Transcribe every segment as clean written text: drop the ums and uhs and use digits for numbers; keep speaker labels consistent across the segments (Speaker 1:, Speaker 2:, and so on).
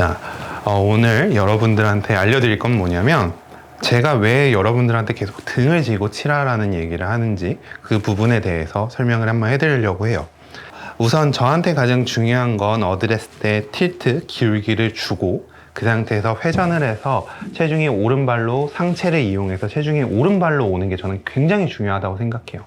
Speaker 1: 자, 오늘 여러분들한테 알려드릴 건 뭐냐면 제가 왜 여러분들한테 계속 등을 쥐고 치라라는 얘기를 하는지 그 부분에 대해서 설명을 한번 해드리려고 해요. 우선 저한테 가장 중요한 건 어드레스 때 틸트, 기울기를 주고 그 상태에서 회전을 해서 체중이 오른발로 상체를 이용해서 체중이 오른발로 오는 게 저는 굉장히 중요하다고 생각해요.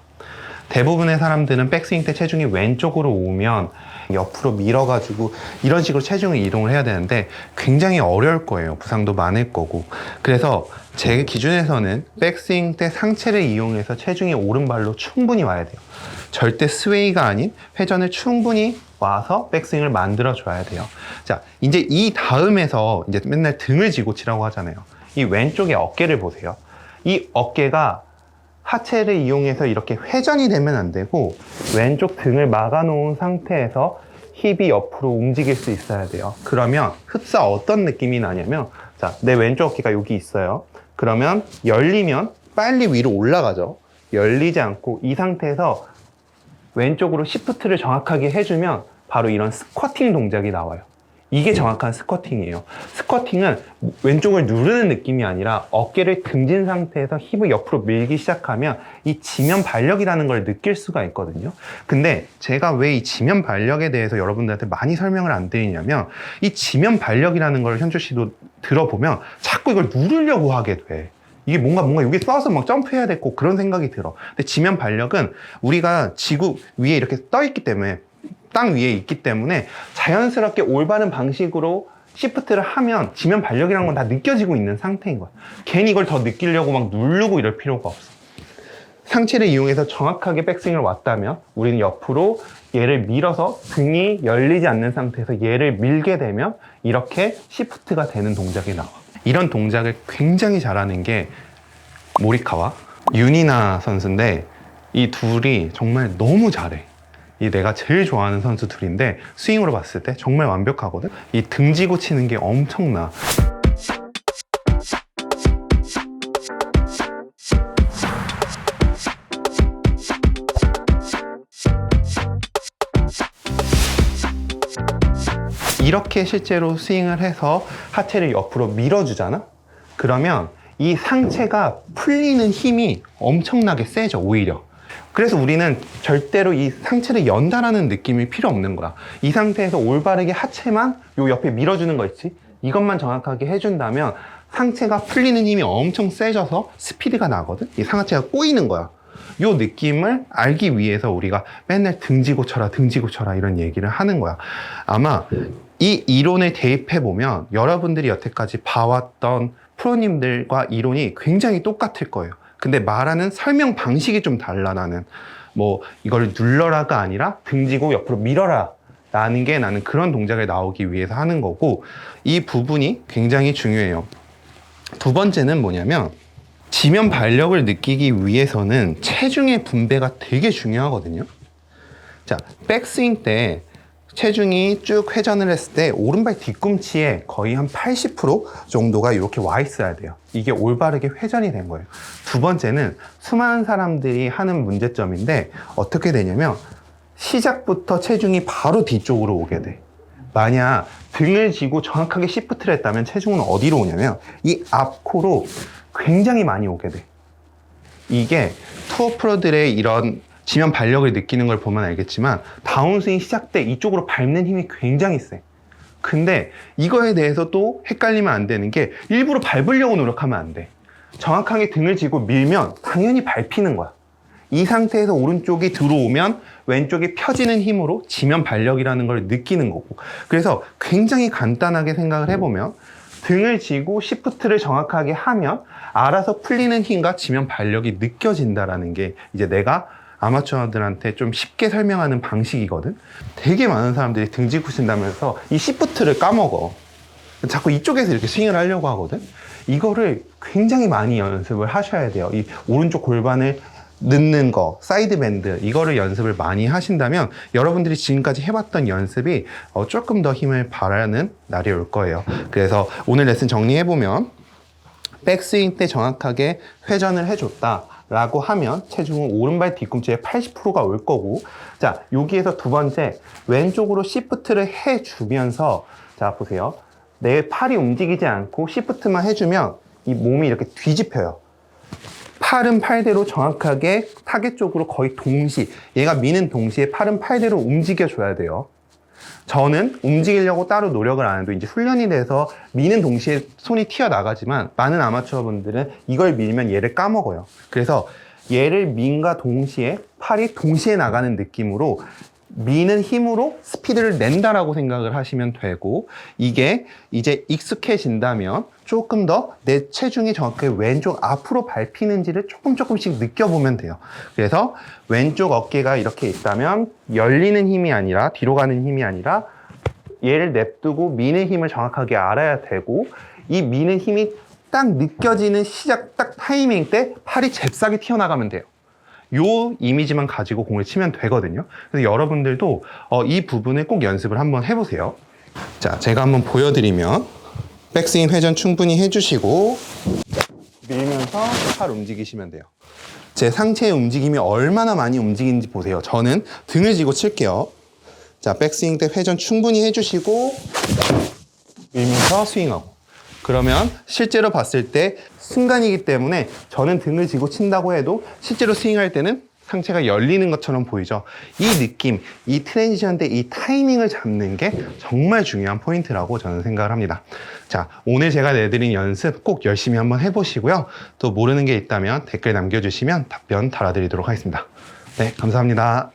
Speaker 1: 대부분의 사람들은 백스윙 때 체중이 왼쪽으로 오면 옆으로 밀어가지고 이런 식으로 체중을 이동을 해야 되는데 굉장히 어려울 거예요. 부상도 많을 거고. 그래서 제 기준에서는 백스윙 때 상체를 이용해서 체중이 오른발로 충분히 와야 돼요. 절대 스웨이가 아닌 회전을 충분히 와서 백스윙을 만들어 줘야 돼요. 자, 이제 이 다음에서 이제 맨날 등을 쥐고 치라고 하잖아요. 이 왼쪽의 어깨를 보세요. 이 어깨가 하체를 이용해서 이렇게 회전이 되면 안 되고 왼쪽 등을 막아 놓은 상태에서 힙이 옆으로 움직일 수 있어야 돼요. 그러면 흡사 어떤 느낌이 나냐면, 자, 내 왼쪽 어깨가 여기 있어요. 그러면 열리면 빨리 위로 올라가죠. 열리지 않고 이 상태에서 왼쪽으로 시프트를 정확하게 해주면 바로 이런 스쿼팅 동작이 나와요. 이게 정확한 스쿼팅이에요. 스쿼팅은 왼쪽을 누르는 느낌이 아니라 어깨를 등진 상태에서 힙을 옆으로 밀기 시작하면 이 지면 발력이라는 걸 느낄 수가 있거든요. 근데 제가 왜 이 지면 발력에 대해서 여러분들한테 많이 설명을 안 드리냐면, 이 지면 발력이라는 걸 현주 씨도 들어보면 자꾸 이걸 누르려고 하게 돼. 이게 뭔가 여기 써서 막 점프해야 되고 그런 생각이 들어. 근데 지면 발력은 우리가 지구 위에 이렇게 떠 있기 때문에, 땅 위에 있기 때문에 자연스럽게 올바른 방식으로 시프트를 하면 지면 발력이라는 건 다 느껴지고 있는 상태인 거야. 괜히 이걸 더 느끼려고 막 누르고 이럴 필요가 없어. 상체를 이용해서 정확하게 백스윙을 왔다면 우리는 옆으로 얘를 밀어서 등이 열리지 않는 상태에서 얘를 밀게 되면 이렇게 시프트가 되는 동작이 나와. 이런 동작을 굉장히 잘하는 게 모리카와 유니나 선수인데, 이 둘이 정말 너무 잘해. 이 내가 제일 좋아하는 선수 둘인데 스윙으로 봤을 때 정말 완벽하거든. 이 등지고 치는 게 엄청나. 이렇게 실제로 스윙을 해서 하체를 옆으로 밀어주잖아? 그러면 이 상체가 풀리는 힘이 엄청나게 세져, 오히려. 그래서 우리는 절대로 이 상체를 연다라는 느낌이 필요 없는 거야. 이 상태에서 올바르게 하체만 요 옆에 밀어주는 거 있지? 이것만 정확하게 해준다면 상체가 풀리는 힘이 엄청 세져서 스피드가 나거든? 이 상하체가 꼬이는 거야. 요 느낌을 알기 위해서 우리가 맨날 등지고 쳐라, 등지고 쳐라 이런 얘기를 하는 거야. 아마 이 이론을 대입해보면 여러분들이 여태까지 봐왔던 프로님들과 이론이 굉장히 똑같을 거예요. 근데 말하는 설명 방식이 좀 달라. 나는 뭐 이걸 눌러라가 아니라 등지고 옆으로 밀어라 라는 게 나는 그런 동작을 나오기 위해서 하는 거고, 이 부분이 굉장히 중요해요. 두 번째는 뭐냐면, 지면 발력을 느끼기 위해서는 체중의 분배가 되게 중요하거든요. 자, 백스윙 때 체중이 쭉 회전을 했을 때 오른발 뒤꿈치에 거의 한 80% 정도가 이렇게 와 있어야 돼요. 이게 올바르게 회전이 된 거예요. 두 번째는 수많은 사람들이 하는 문제점인데, 어떻게 되냐면 시작부터 체중이 바로 뒤쪽으로 오게 돼. 만약 등을 쥐고 정확하게 시프트를 했다면 체중은 어디로 오냐면 이 앞코로 굉장히 많이 오게 돼. 이게 투어 프로들의 이런 지면 발력을 느끼는 걸 보면 알겠지만 다운스윙 시작 때 이쪽으로 밟는 힘이 굉장히 세. 근데 이거에 대해서 또 헷갈리면 안 되는 게, 일부러 밟으려고 노력하면 안 돼. 정확하게 등을 쥐고 밀면 당연히 밟히는 거야. 이 상태에서 오른쪽이 들어오면 왼쪽이 펴지는 힘으로 지면 발력이라는 걸 느끼는 거고. 그래서 굉장히 간단하게 생각을 해보면 등을 쥐고 시프트를 정확하게 하면 알아서 풀리는 힘과 지면 발력이 느껴진다라는 게 이제 내가 아마추어들한테 좀 쉽게 설명하는 방식이거든. 되게 많은 사람들이 등지고 친다면서 이 시프트를 까먹어. 자꾸 이쪽에서 이렇게 스윙을 하려고 하거든. 이거를 굉장히 많이 연습을 하셔야 돼요. 이 오른쪽 골반을 넣는 거, 사이드 밴드, 이거를 연습을 많이 하신다면 여러분들이 지금까지 해봤던 연습이 조금 더 힘을 발하는 날이 올 거예요. 그래서 오늘 레슨 정리해보면, 백스윙 때 정확하게 회전을 해줬다 라고 하면 체중은 오른발 뒤꿈치에 80%가 올 거고, 자, 여기에서 두 번째, 왼쪽으로 시프트를 해주면서, 자, 보세요. 내 팔이 움직이지 않고 시프트만 해주면 이 몸이 이렇게 뒤집혀요. 팔은 팔대로 정확하게 타겟 쪽으로 거의 동시, 얘가 미는 동시에 팔은 팔대로 움직여줘야 돼요. 저는 움직이려고 따로 노력을 안 해도 이제 훈련이 돼서 미는 동시에 손이 튀어나가지만 많은 아마추어 분들은 이걸 밀면 얘를 까먹어요. 그래서 얘를 민과 동시에 팔이 동시에 나가는 느낌으로 미는 힘으로 스피드를 낸다라고 생각을 하시면 되고, 이게 이제 익숙해진다면 조금 더 내 체중이 정확하게 왼쪽 앞으로 밟히는지를 조금씩 느껴보면 돼요. 그래서 왼쪽 어깨가 이렇게 있다면 열리는 힘이 아니라, 뒤로 가는 힘이 아니라 얘를 냅두고 미는 힘을 정확하게 알아야 되고, 이 미는 힘이 딱 느껴지는 시작 딱 타이밍 때 팔이 잽싸게 튀어나가면 돼요. 요 이미지만 가지고 공을 치면 되거든요. 그래서 여러분들도 이 부분을 꼭 연습을 한번 해보세요. 자, 제가 한번 보여드리면 백스윙 회전 충분히 해주시고 밀면서 팔 움직이시면 돼요. 제 상체의 움직임이 얼마나 많이 움직이는지 보세요. 저는 등을 쥐고 칠게요. 자, 백스윙 때 회전 충분히 해주시고 밀면서 스윙하고, 그러면 실제로 봤을 때 순간이기 때문에 저는 등을 쥐고 친다고 해도 실제로 스윙할 때는 상체가 열리는 것처럼 보이죠. 이 느낌, 이 트랜지션 때 이 타이밍을 잡는 게 정말 중요한 포인트라고 저는 생각을 합니다. 자, 오늘 제가 내드린 연습 꼭 열심히 한번 해보시고요. 또 모르는 게 있다면 댓글 남겨주시면 답변 달아드리도록 하겠습니다. 네, 감사합니다.